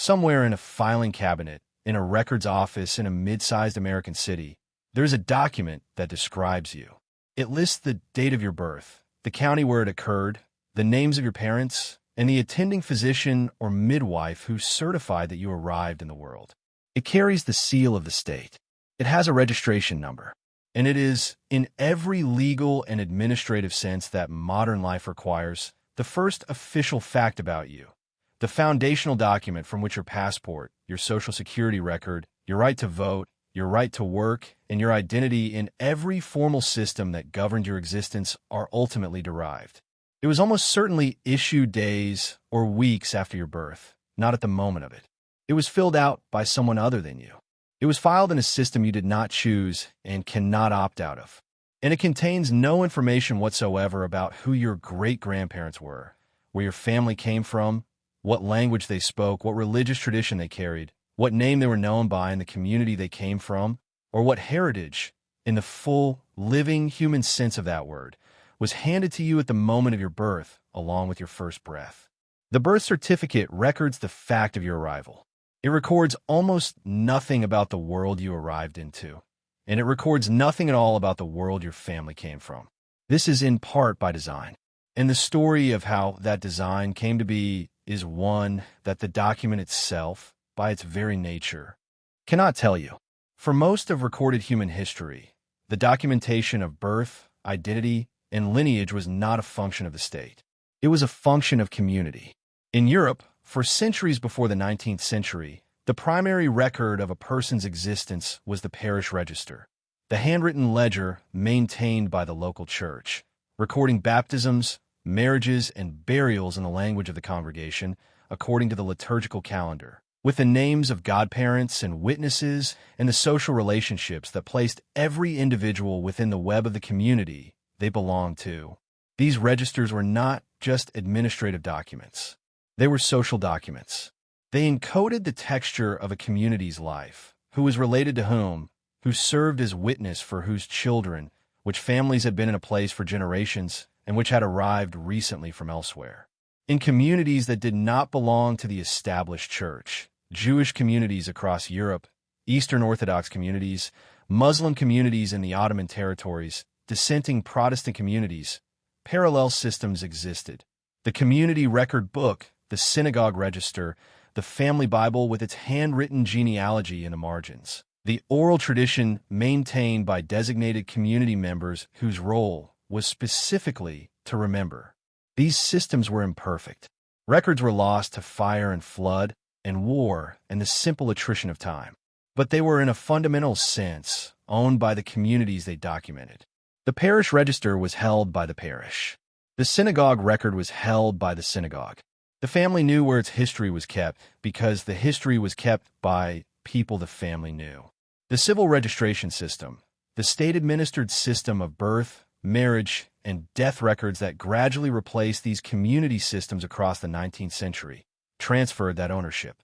Somewhere in a filing cabinet, in a records office in a mid-sized American city, there's a document that describes you. It lists the date of your birth, the county where it occurred, the names of your parents, and the attending physician or midwife who certified that you arrived in the world. It carries the seal of the state. It has a registration number, and it is, in every legal and administrative sense that modern life requires, the first official fact about you. The foundational document from which your passport, your social security record, your right to vote, your right to work, and your identity in every formal system that governed your existence are ultimately derived. It was almost certainly issued days or weeks after your birth, not at the moment of it. It was filled out by someone other than you. It was filed in a system you did not choose and cannot opt out of. And it contains no information whatsoever about who your great-grandparents were, where your family came from, what language they spoke, what religious tradition they carried, what name they were known by in the community they came from, or what heritage, in the full, living human sense of that word, was handed to you at the moment of your birth, along with your first breath. The birth certificate records the fact of your arrival. It records almost nothing about the world you arrived into, and it records nothing at all about the world your family came from. This is in part by design, and the story of how that design came to be is one that the document itself, by its very nature, cannot tell you. For most of recorded human history, the documentation of birth, identity, and lineage was not a function of the state. It was a function of community. In Europe, for centuries before the 19th century, the primary record of a person's existence was the parish register, the handwritten ledger maintained by the local church, recording baptisms, marriages, and burials in the language of the congregation according to the liturgical calendar, with the names of godparents and witnesses and the social relationships that placed every individual within the web of the community they belonged to. These registers were not just administrative documents. They were social documents. They encoded the texture of a community's life, who was related to whom, who served as witness for whose children, which families had been in a place for generations, and which had arrived recently from elsewhere. In communities that did not belong to the established church, Jewish communities across Europe, Eastern Orthodox communities, Muslim communities in the Ottoman territories, dissenting Protestant communities, parallel systems existed. The community record book, the synagogue register, the family Bible with its handwritten genealogy in the margins, the oral tradition maintained by designated community members whose role was specifically to remember. These systems were imperfect. Records were lost to fire and flood and war and the simple attrition of time. But they were in a fundamental sense owned by the communities they documented. The parish register was held by the parish. The synagogue record was held by the synagogue. The family knew where its history was kept because the history was kept by people the family knew. The civil registration system, the state-administered system of birth, marriage, and death records that gradually replaced these community systems across the 19th century, transferred that ownership.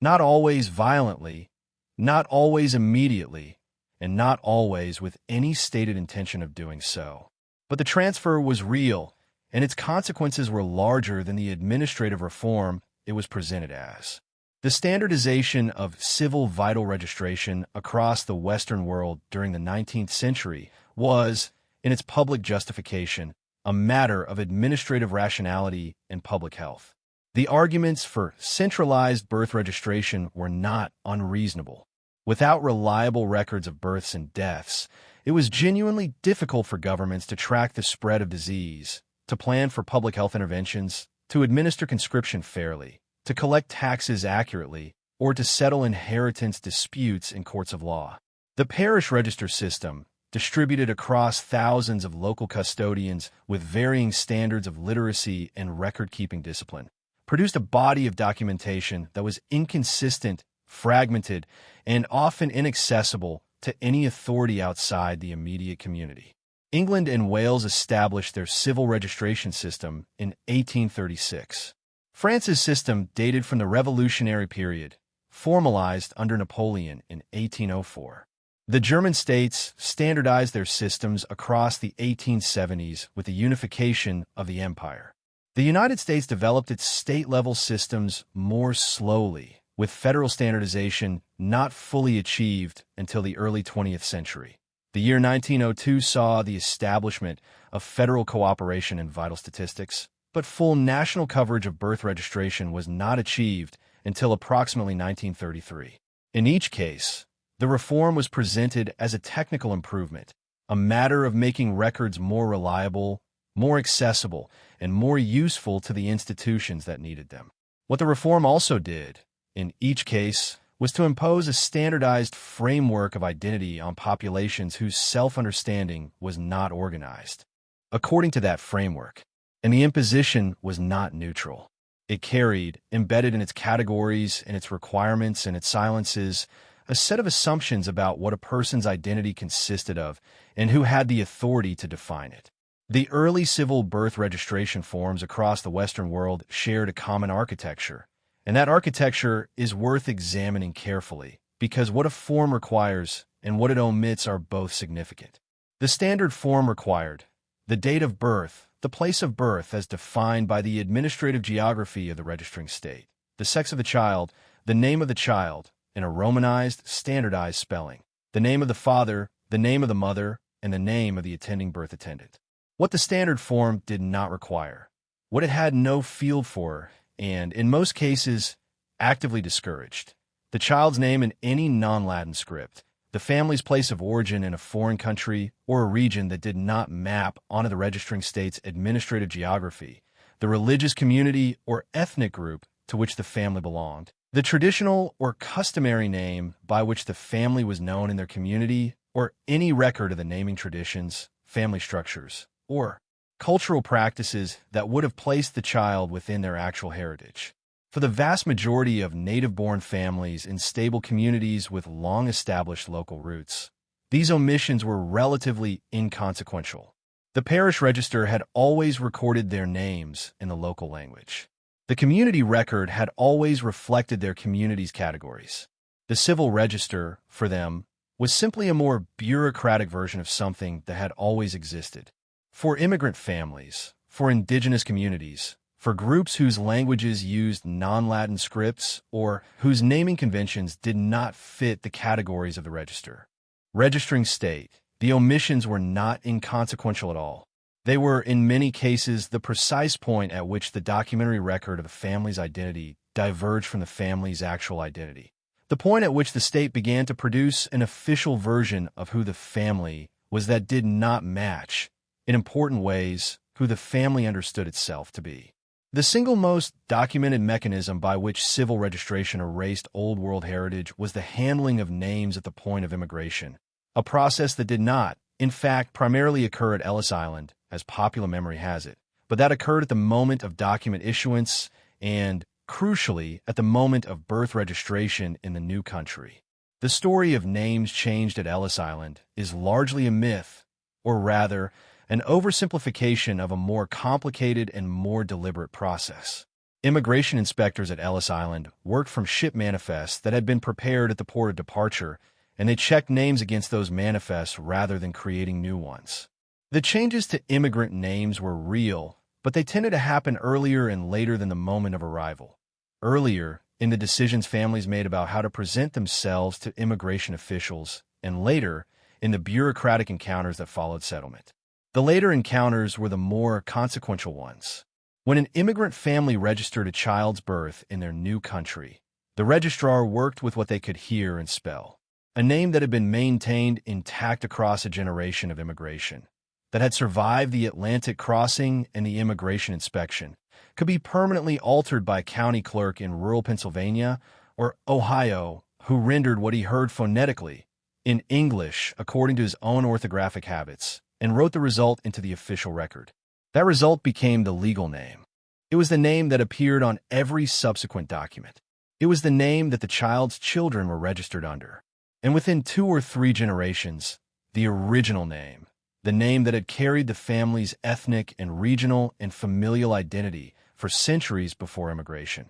Not always violently, not always immediately, and not always with any stated intention of doing so. But the transfer was real, and its consequences were larger than the administrative reform it was presented as. The standardization of civil vital registration across the Western world during the 19th century was, in its public justification, a matter of administrative rationality and public health. The arguments for centralized birth registration were not unreasonable. Without reliable records of births and deaths, it was genuinely difficult for governments to track the spread of disease, to plan for public health interventions, to administer conscription fairly, to collect taxes accurately, or to settle inheritance disputes in courts of law. The parish register system, distributed across thousands of local custodians with varying standards of literacy and record-keeping discipline, produced a body of documentation that was inconsistent, fragmented, and often inaccessible to any authority outside the immediate community. England and Wales established their civil registration system in 1836. France's system dated from the Revolutionary period, formalized under Napoleon in 1804. The German states standardized their systems across the 1870s with the unification of the empire. The United States developed its state-level systems more slowly, with federal standardization not fully achieved until the early 20th century. The year 1902 saw the establishment of federal cooperation in vital statistics, but full national coverage of birth registration was not achieved until approximately 1933. In each case, the reform was presented as a technical improvement, a matter of making records more reliable, more accessible, and more useful to the institutions that needed them. What the reform also did, in each case, was to impose a standardized framework of identity on populations whose self-understanding was not organized according to that framework. And the imposition was not neutral. It carried, embedded in its categories and its requirements and its silences, a set of assumptions about what a person's identity consisted of and who had the authority to define it. The early civil birth registration forms across the Western world shared a common architecture, and that architecture is worth examining carefully, because what a form requires and what it omits are both significant. The standard form required the date of birth, the place of birth as defined by the administrative geography of the registering state, the sex of the child, the name of the child, in a romanized, standardized spelling, the name of the father, the name of the mother, and the name of the attending birth attendant. What the standard form did not require, what it had no field for, and, in most cases, actively discouraged, the child's name in any non-Latin script, the family's place of origin in a foreign country or a region that did not map onto the registering state's administrative geography, the religious community or ethnic group to which the family belonged, the traditional or customary name by which the family was known in their community, or any record of the naming traditions, family structures, or cultural practices that would have placed the child within their actual heritage. For the vast majority of native-born families in stable communities with long-established local roots, these omissions were relatively inconsequential. The parish register had always recorded their names in the local language. The community record had always reflected their community's categories. The civil register, for them, was simply a more bureaucratic version of something that had always existed. For immigrant families, for indigenous communities, for groups whose languages used non-Latin scripts or whose naming conventions did not fit the categories of the register. Registering state, the omissions were not inconsequential at all. They were, in many cases, the precise point at which the documentary record of the family's identity diverged from the family's actual identity. The point at which the state began to produce an official version of who the family was that did not match, in important ways, who the family understood itself to be. The single most documented mechanism by which civil registration erased Old World heritage was the handling of names at the point of immigration, a process that did not, in fact, primarily occur at Ellis Island, as popular memory has it, but that occurred at the moment of document issuance and, crucially, at the moment of birth registration in the new country. The story of names changed at Ellis Island is largely a myth, or rather, an oversimplification of a more complicated and more deliberate process. Immigration inspectors at Ellis Island worked from ship manifests that had been prepared at the port of departure, and they checked names against those manifests rather than creating new ones. The changes to immigrant names were real, but they tended to happen earlier and later than the moment of arrival. Earlier, in the decisions families made about how to present themselves to immigration officials, and later, in the bureaucratic encounters that followed settlement. The later encounters were the more consequential ones. When an immigrant family registered a child's birth in their new country, the registrar worked with what they could hear and spell, a name that had been maintained intact across a generation of immigration, that had survived the Atlantic crossing and the immigration inspection, could be permanently altered by a county clerk in rural Pennsylvania or Ohio who rendered what he heard phonetically in English according to his own orthographic habits, and wrote the result into the official record. That result became the legal name. It was the name that appeared on every subsequent document. It was the name that the child's children were registered under. And within 2 or 3 generations, the original name, the name that had carried the family's ethnic and regional and familial identity for centuries before immigration,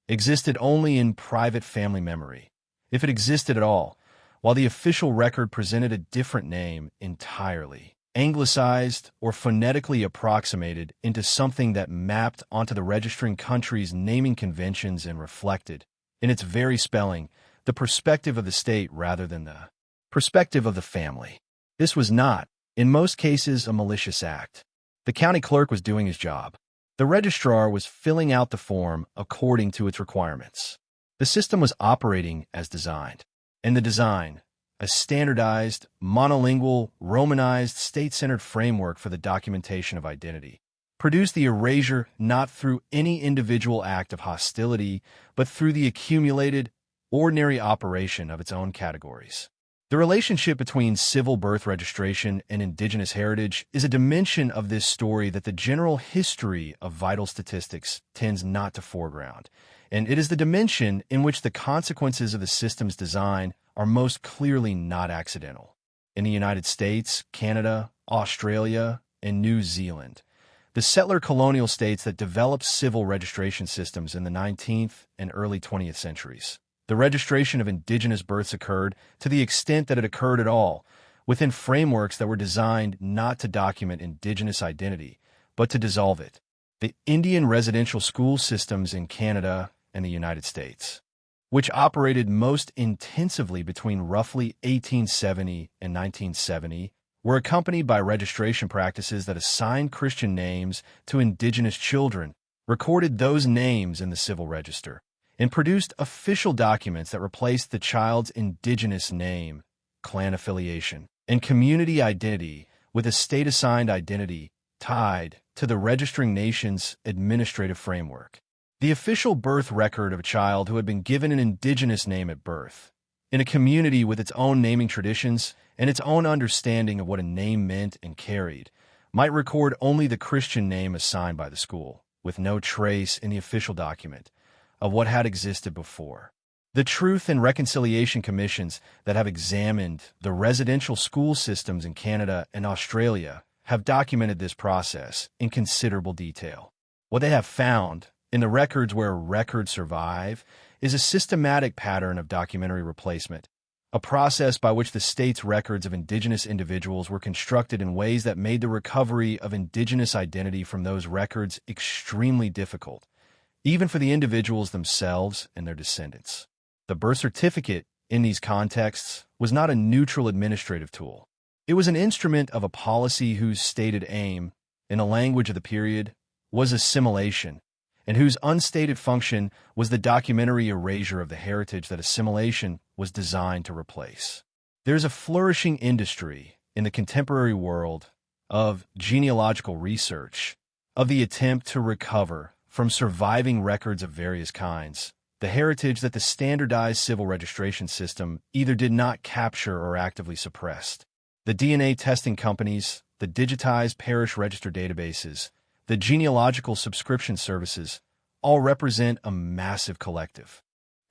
existed only in private family memory, if it existed at all, while the official record presented a different name entirely, anglicized or phonetically approximated into something that mapped onto the registering country's naming conventions and reflected, in its very spelling, the perspective of the state rather than the perspective of the family. This was not, in most cases, a malicious act. The county clerk was doing his job. The registrar was filling out the form according to its requirements. The system was operating as designed. And the design, a standardized, monolingual, Romanized, state-centered framework for the documentation of identity, produced the erasure not through any individual act of hostility, but through the accumulated, ordinary operation of its own categories. The relationship between civil birth registration and indigenous heritage is a dimension of this story that the general history of vital statistics tends not to foreground, and it is the dimension in which the consequences of the system's design are most clearly not accidental. In the United States, Canada, Australia, and New Zealand, the settler colonial states that developed civil registration systems in the 19th and early 20th centuries, the registration of indigenous births occurred, to the extent that it occurred at all, within frameworks that were designed not to document indigenous identity, but to dissolve it. The Indian residential school systems in Canada and the United States, which operated most intensively between roughly 1870 and 1970, were accompanied by registration practices that assigned Christian names to indigenous children, recorded those names in the civil register, and produced official documents that replaced the child's indigenous name, clan affiliation, and community identity with a state-assigned identity tied to the registering nation's administrative framework. The official birth record of a child who had been given an indigenous name at birth, in a community with its own naming traditions and its own understanding of what a name meant and carried, might record only the Christian name assigned by the school, with no trace in the official document of what had existed before. The Truth and Reconciliation Commissions that have examined the residential school systems in Canada and Australia have documented this process in considerable detail. What they have found, in the records where records survive, is a systematic pattern of documentary replacement, a process by which the state's records of indigenous individuals were constructed in ways that made the recovery of indigenous identity from those records extremely difficult, even for the individuals themselves and their descendants. The birth certificate, in these contexts, was not a neutral administrative tool. It was an instrument of a policy whose stated aim, in the language of the period, was assimilation, and whose unstated function was the documentary erasure of the heritage that assimilation was designed to replace. There is a flourishing industry in the contemporary world of genealogical research, of the attempt to recover from surviving records of various kinds the heritage that the standardized civil registration system either did not capture or actively suppressed. The DNA testing companies, the digitized parish register databases, the genealogical subscription services all represent a massive collective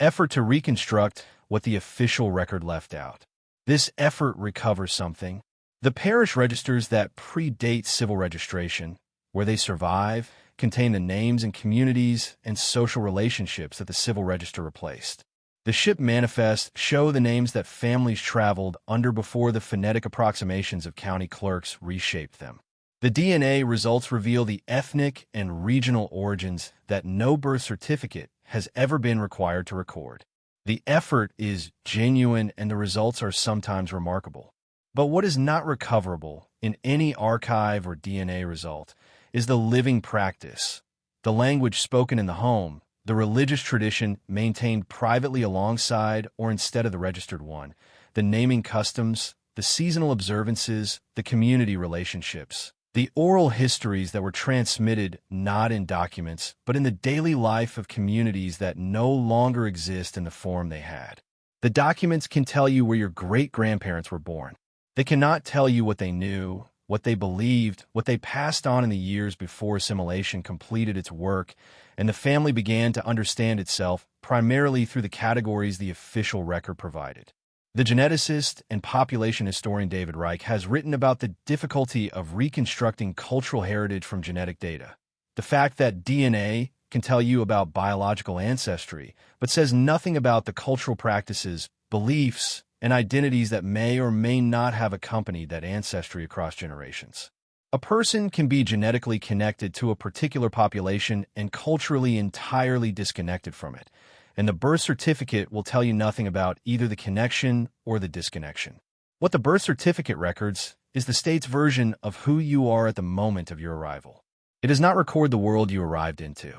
effort to reconstruct what the official record left out. This effort recovers something. The parish registers that predate civil registration, where they survive, contain the names and communities and social relationships that the civil register replaced. The ship manifests show the names that families traveled under before the phonetic approximations of county clerks reshaped them. The DNA results reveal the ethnic and regional origins that no birth certificate has ever been required to record. The effort is genuine and the results are sometimes remarkable. But what is not recoverable in any archive or DNA result is the living practice, the language spoken in the home, the religious tradition maintained privately alongside or instead of the registered one, the naming customs, the seasonal observances, the community relationships, the oral histories that were transmitted not in documents, but in the daily life of communities that no longer exist in the form they had. The documents can tell you where your great-grandparents were born. They cannot tell you what they knew, what they believed, what they passed on in the years before assimilation completed its work, and the family began to understand itself primarily through the categories the official record provided. The geneticist and population historian David Reich has written about the difficulty of reconstructing cultural heritage from genetic data. The fact that DNA can tell you about biological ancestry, but says nothing about the cultural practices, beliefs, and identities that may or may not have accompanied that ancestry across generations. A person can be genetically connected to a particular population and culturally entirely disconnected from it, and the birth certificate will tell you nothing about either the connection or the disconnection. What the birth certificate records is the state's version of who you are at the moment of your arrival. It does not record the world you arrived into.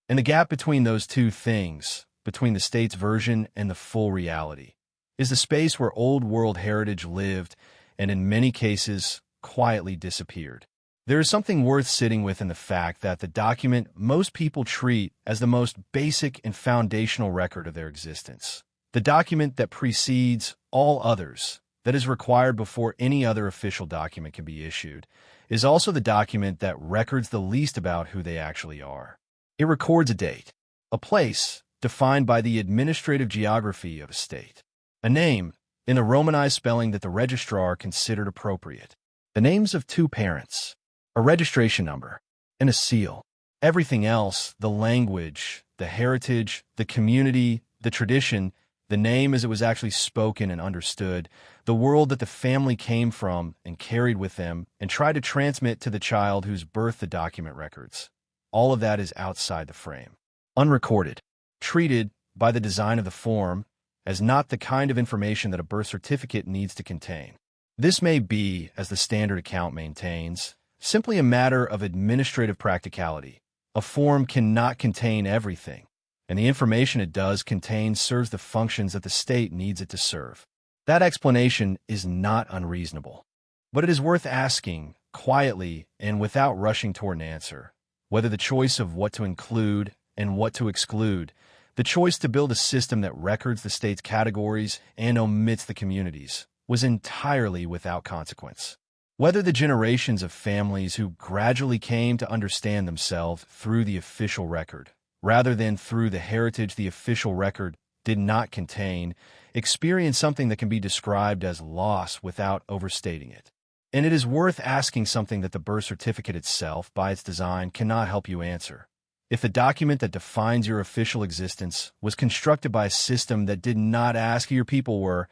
And the gap between those two things, between the state's version and the full reality, is the space where old world heritage lived and in many cases quietly disappeared. There is something worth sitting with in the fact that the document most people treat as the most basic and foundational record of their existence, the document that precedes all others, that is required before any other official document can be issued, is also the document that records the least about who they actually are. It records a date, a place defined by the administrative geography of a state, a name in the Romanized spelling that the registrar considered appropriate, the names of two parents, a registration number, and a seal. Everything else, the language, the heritage, the community, the tradition, the name as it was actually spoken and understood, the world that the family came from and carried with them and tried to transmit to the child whose birth the document records. All of that is outside the frame, unrecorded, treated by the design of the form as not the kind of information that a birth certificate needs to contain. This may be, as the standard account maintains, simply a matter of administrative practicality. A form cannot contain everything, and the information it does contain serves the functions that the state needs it to serve. That explanation is not unreasonable, but it is worth asking, quietly and without rushing toward an answer, whether the choice of what to include and what to exclude, the choice to build a system that records the state's categories and omits the communities, was entirely without consequence. Whether the generations of families who gradually came to understand themselves through the official record, rather than through the heritage the official record did not contain, experience something that can be described as loss without overstating it. And it is worth asking something that the birth certificate itself, by its design, cannot help you answer. If the document that defines your official existence was constructed by a system that did not ask who your people were,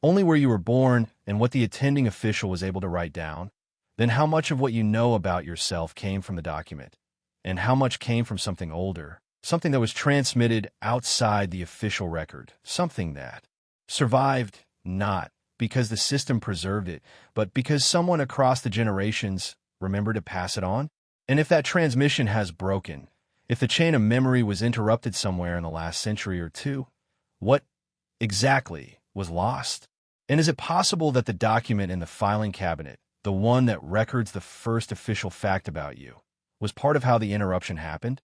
only where you were born and what the attending official was able to write down, then how much of what you know about yourself came from the document, and how much came from something older, something that was transmitted outside the official record, something that survived not because the system preserved it, but because someone across the generations remembered to pass it on? And if that transmission has broken, if the chain of memory was interrupted somewhere in the last century or two, what exactly was lost? And is it possible that the document in the filing cabinet, the one that records the first official fact about you, was part of how the interruption happened?